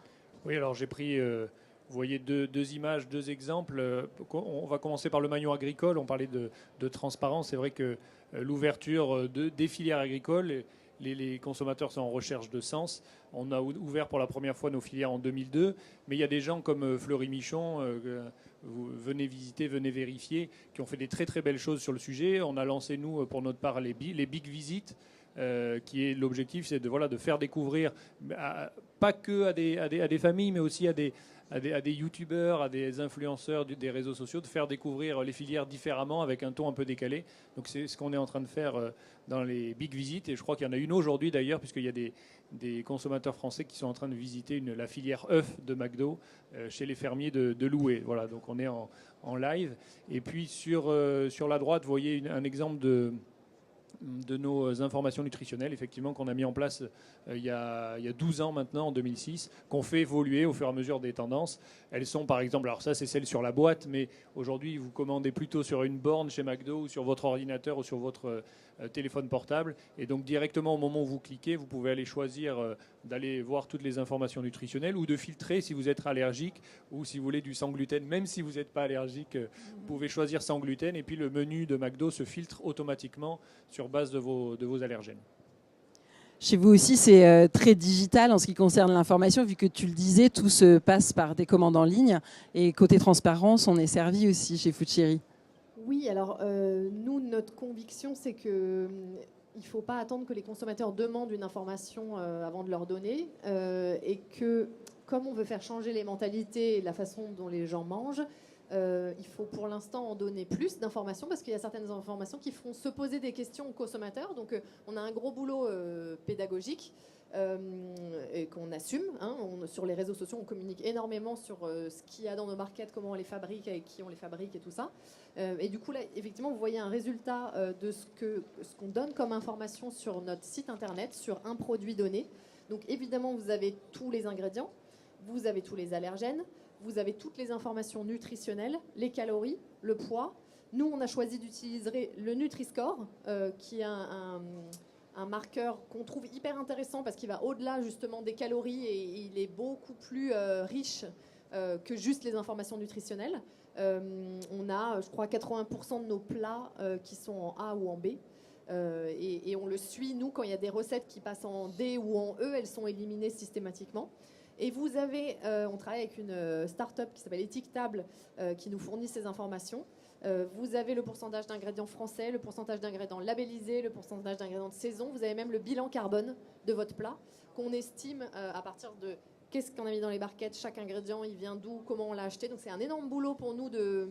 Oui, alors j'ai pris, vous voyez, deux images, deux exemples. On va commencer par le maillon agricole. On parlait de transparence. C'est vrai que l'ouverture des filières agricoles, les consommateurs sont en recherche de sens. On a ouvert pour la première fois nos filières en 2002. Mais il y a des gens comme Fleury Michon, venez visiter, venez vérifier, qui ont fait des très très belles choses sur le sujet. On a lancé, nous, pour notre part, les Big Visites. Qui est l'objectif, c'est de faire découvrir pas que à des familles, mais aussi à à des youtubeurs, à des influenceurs des réseaux sociaux de faire découvrir les filières différemment avec un ton un peu décalé. Donc c'est ce qu'on est en train de faire dans les big visites. Et je crois qu'il y en a une aujourd'hui d'ailleurs, puisqu'il y a des consommateurs français qui sont en train de visiter la filière œuf de McDo chez les fermiers de Loué. Voilà, donc on est en live. Et puis sur la droite, vous voyez un exemple de nos informations nutritionnelles, effectivement, qu'on a mis en place il y a 12 ans maintenant, en 2006, qu'on fait évoluer au fur et à mesure des tendances. Elles sont, par exemple, alors ça c'est celle sur la boîte, mais aujourd'hui vous commandez plutôt sur une borne chez McDo ou sur votre ordinateur ou sur votre téléphone portable. Et donc directement au moment où vous cliquez, vous pouvez aller choisir d'aller voir toutes les informations nutritionnelles ou de filtrer si vous êtes allergique ou si vous voulez du sans gluten. Même si vous n'êtes pas allergique, vous pouvez choisir sans gluten. Et puis le menu de McDo se filtre automatiquement sur base de vos allergènes. Chez vous aussi, c'est très digital en ce qui concerne l'information, vu que tu le disais, tout se passe par des commandes en ligne. Et côté transparence, on est servi aussi chez Foodcherry. Oui, alors nous, notre conviction, c'est qu'il ne faut pas attendre que les consommateurs demandent une information avant de leur donner. Et que, comme on veut faire changer les mentalités et la façon dont les gens mangent, il faut pour l'instant en donner plus d'informations parce qu'il y a certaines informations qui feront se poser des questions aux consommateurs. Donc on a un gros boulot pédagogique et qu'on assume. Sur les réseaux sociaux, on communique énormément sur ce qu'il y a dans nos markets, comment on les fabrique, avec qui on les fabrique et tout ça. Et du coup, là, effectivement, vous voyez un résultat de ce qu'on donne comme information sur notre site internet, sur un produit donné. Donc évidemment, vous avez tous les ingrédients, vous avez tous les allergènes, vous avez toutes les informations nutritionnelles, les calories, le poids. Nous, on a choisi d'utiliser le Nutri-Score, qui est un marqueur qu'on trouve hyper intéressant parce qu'il va au-delà justement des calories et il est beaucoup plus riche que juste les informations nutritionnelles. On a, je crois, 80% de nos plats qui sont en A ou en B. Et on le suit, nous, quand il y a des recettes qui passent en D ou en E, elles sont éliminées systématiquement. Et vous avez, on travaille avec une start-up qui s'appelle Étiquetable qui nous fournit ces informations. Vous avez le pourcentage d'ingrédients français, le pourcentage d'ingrédients labellisés, le pourcentage d'ingrédients de saison. Vous avez même le bilan carbone de votre plat qu'on estime à partir de qu'est-ce qu'on a mis dans les barquettes, chaque ingrédient, il vient d'où, comment on l'a acheté. Donc c'est un énorme boulot pour nous de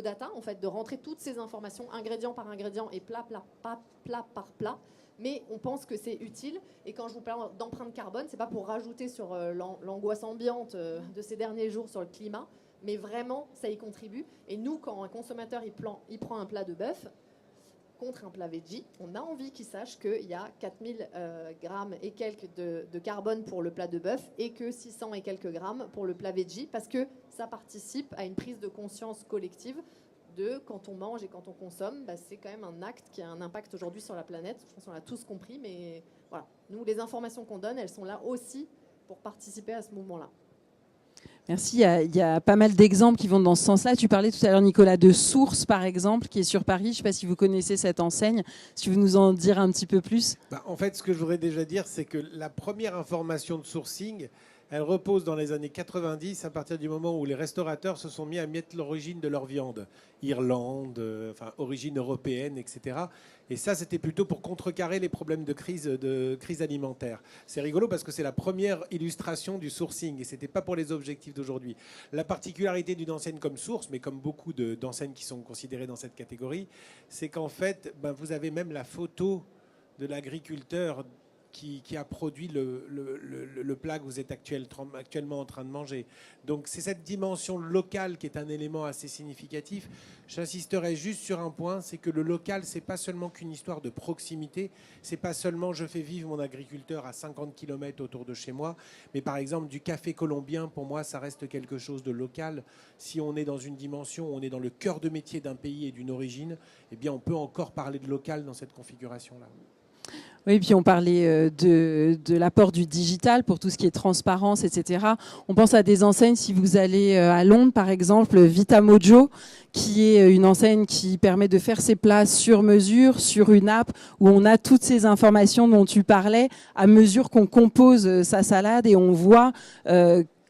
data, en fait, de rentrer toutes ces informations, ingrédient par ingrédient et plat par plat. Mais on pense que c'est utile. Et quand je vous parle d'empreinte carbone, c'est pas pour rajouter sur l'angoisse ambiante de ces derniers jours sur le climat, mais vraiment, ça y contribue. Et nous, quand un consommateur il prend un plat de bœuf contre un plat veggie, on a envie qu'il sache qu'il y a 4000 grammes et quelques de carbone pour le plat de bœuf et que 600 et quelques grammes pour le plat veggie, parce que ça participe à une prise de conscience collective de quand on mange et quand on consomme, c'est quand même un acte qui a un impact aujourd'hui sur la planète. Je pense qu'on l'a tous compris, mais voilà. Nous, les informations qu'on donne, elles sont là aussi pour participer à ce mouvement-là. Merci. Il y a pas mal d'exemples qui vont dans ce sens-là. Tu parlais tout à l'heure, Nicolas, de Source, par exemple, qui est sur Paris. Je ne sais pas si vous connaissez cette enseigne. Si tu veux nous en dire un petit peu plus. En fait, ce que je voudrais déjà dire, c'est que la première information de sourcing, elle repose dans les années 90, à partir du moment où les restaurateurs se sont mis à mettre l'origine de leur viande. Irlande, origine européenne, etc. Et ça, c'était plutôt pour contrecarrer les problèmes de crise alimentaire. C'est rigolo parce que c'est la première illustration du sourcing et ce n'était pas pour les objectifs d'aujourd'hui. La particularité d'une enseigne comme Source, mais comme beaucoup d'enseignes qui sont considérées dans cette catégorie, c'est qu'en fait, vous avez même la photo de l'agriculteur qui a produit le plat que vous êtes actuellement en train de manger. Donc c'est cette dimension locale qui est un élément assez significatif. J'insisterai juste sur un point, c'est que le local, c'est pas seulement qu'une histoire de proximité, c'est pas seulement je fais vivre mon agriculteur à 50 km autour de chez moi, mais par exemple du café colombien, pour moi, ça reste quelque chose de local. Si on est dans une dimension où on est dans le cœur de métier d'un pays et d'une origine, eh bien on peut encore parler de local dans cette configuration-là. Oui, puis on parlait de l'apport du digital pour tout ce qui est transparence, etc. On pense à des enseignes, si vous allez à Londres, par exemple, Vita Mojo, qui est une enseigne qui permet de faire ses plats sur mesure, sur une app, où on a toutes ces informations dont tu parlais, à mesure qu'on compose sa salade, et on voit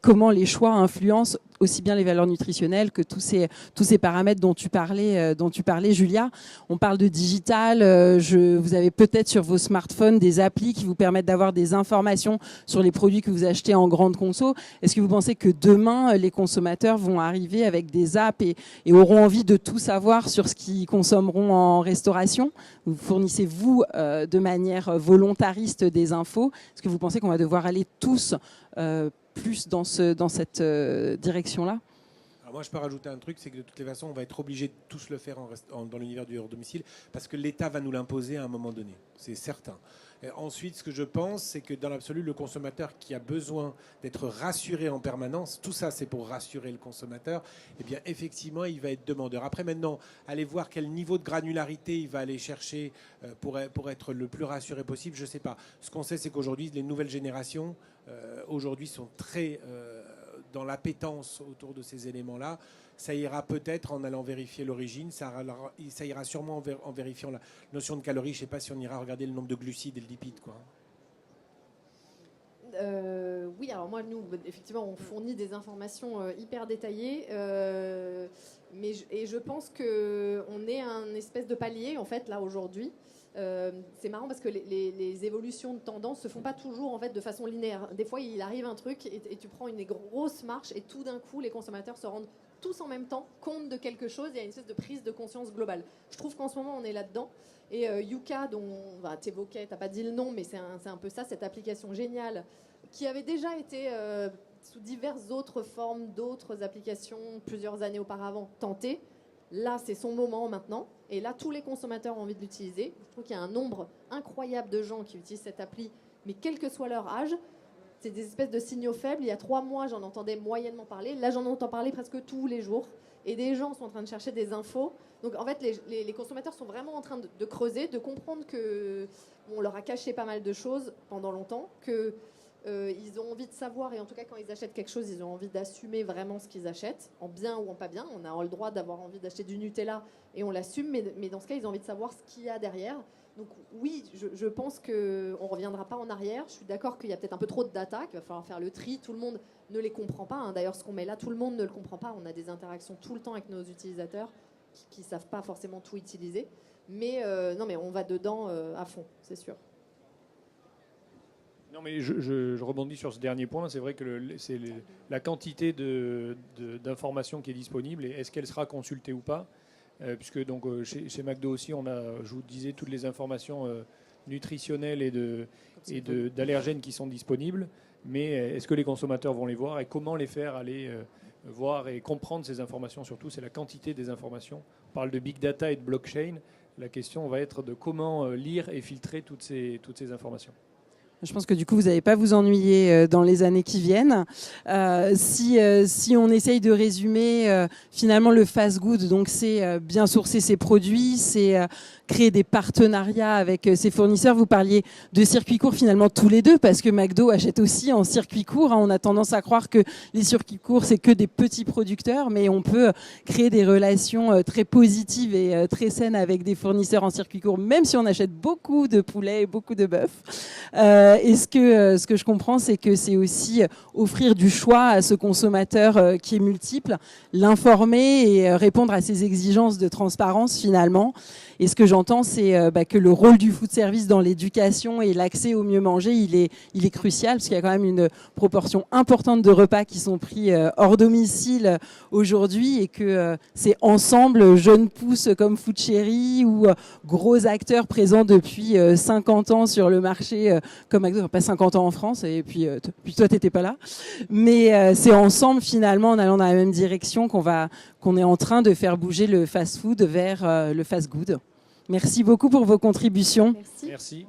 comment les choix influencent aussi bien les valeurs nutritionnelles que tous ces paramètres dont tu parlais, Julia. On parle de digital. Vous avez peut-être sur vos smartphones des applis qui vous permettent d'avoir des informations sur les produits que vous achetez en grande conso. Est-ce que vous pensez que demain, les consommateurs vont arriver avec des apps et auront envie de tout savoir sur ce qu'ils consommeront en restauration? Vous fournissez-vous de manière volontariste des infos? Est-ce que vous pensez qu'on va devoir aller tous plus dans cette direction-là? Alors moi, je peux rajouter un truc, c'est que de toutes les façons, on va être obligé de tous le faire dans l'univers du hors-domicile parce que l'État va nous l'imposer à un moment donné, c'est certain. Et ensuite, ce que je pense, c'est que dans l'absolu, le consommateur qui a besoin d'être rassuré en permanence, tout ça, c'est pour rassurer le consommateur, eh bien, effectivement, il va être demandeur. Après, maintenant, aller voir quel niveau de granularité il va aller chercher pour être le plus rassuré possible, je ne sais pas. Ce qu'on sait, c'est qu'aujourd'hui, les nouvelles générations, aujourd'hui, sont très dans l'appétence autour de ces éléments-là. Ça ira peut-être en allant vérifier l'origine, ça ira sûrement en vérifiant la notion de calories. Je ne sais pas si on ira regarder le nombre de glucides et de lipides, quoi. Oui, alors moi, nous, effectivement, on fournit des informations hyper détaillées, et je pense qu'on est un espèce de palier, en fait, là, aujourd'hui. C'est marrant parce que les évolutions de tendance se font pas toujours en fait de façon linéaire. Des fois, il arrive un truc et tu prends une grosse marche et tout d'un coup, les consommateurs se rendent tous en même temps compte de quelque chose. Il y a une espèce de prise de conscience globale. Je trouve qu'en ce moment, on est là-dedans. Et Yuka, dont t'évoquais, t'as pas dit le nom, mais c'est un peu ça, cette application géniale qui avait déjà été sous diverses autres formes, d'autres applications plusieurs années auparavant tentées. Là, c'est son moment maintenant. Et là, tous les consommateurs ont envie de l'utiliser. Je trouve qu'il y a un nombre incroyable de gens qui utilisent cette appli, mais quel que soit leur âge. C'est des espèces de signaux faibles. Il y a 3 mois, j'en entendais moyennement parler. Là, j'en entends parler presque tous les jours. Et des gens sont en train de chercher des infos. Donc, en fait, les consommateurs sont vraiment en train de creuser, de comprendre qu'on leur a caché pas mal de choses pendant longtemps, que ils ont envie de savoir, et en tout cas quand ils achètent quelque chose, ils ont envie d'assumer vraiment ce qu'ils achètent, en bien ou en pas bien. On a le droit d'avoir envie d'acheter du Nutella et on l'assume, mais dans ce cas, ils ont envie de savoir ce qu'il y a derrière. Donc oui, je pense qu'on ne reviendra pas en arrière. Je suis d'accord qu'il y a peut-être un peu trop de data, qu'il va falloir faire le tri. Tout le monde ne les comprend pas, hein. D'ailleurs, ce qu'on met là, tout le monde ne le comprend pas. On a des interactions tout le temps avec nos utilisateurs qui ne savent pas forcément tout utiliser. Mais non, mais on va dedans à fond, c'est sûr. Non, mais je rebondis sur ce dernier point. C'est vrai que c'est la quantité d'informations qui est disponible et est-ce qu'elle sera consultée ou pas, puisque donc chez McDo aussi, on a, je vous disais, toutes les informations nutritionnelles et d'allergènes qui sont disponibles. Mais est-ce que les consommateurs vont les voir et comment les faire aller voir et comprendre ces informations? Surtout, c'est la quantité des informations. On parle de big data et de blockchain. La question va être de comment lire et filtrer toutes ces informations. Je pense que du coup, vous n'allez pas vous ennuyer dans les années qui viennent. Si on essaye de résumer, finalement, le fast good, donc c'est bien sourcer ses produits, c'est créer des partenariats avec ses fournisseurs. Vous parliez de circuits courts finalement tous les deux, parce que McDo achète aussi en circuit court. On a tendance à croire que les circuits courts, c'est que des petits producteurs, mais on peut créer des relations très positives et très saines avec des fournisseurs en circuit court, même si on achète beaucoup de poulet et beaucoup de bœuf. Et ce que je comprends, c'est que c'est aussi offrir du choix à ce consommateur qui est multiple, l'informer et répondre à ses exigences de transparence finalement. Et ce que j'entends, c'est que le rôle du food service dans l'éducation et l'accès au mieux manger, il est crucial, parce qu'il y a quand même une proportion importante de repas qui sont pris hors domicile aujourd'hui, et que c'est ensemble, jeunes pousses comme Food Chéri ou gros acteurs présents depuis 50 ans sur le marché, comme McDo, pas 50 ans en France, et puis toi, t'étais pas là. Mais c'est ensemble, finalement, en allant dans la même direction, qu'on est en train de faire bouger le fast-food vers le fast-good. Merci beaucoup pour vos contributions. Merci.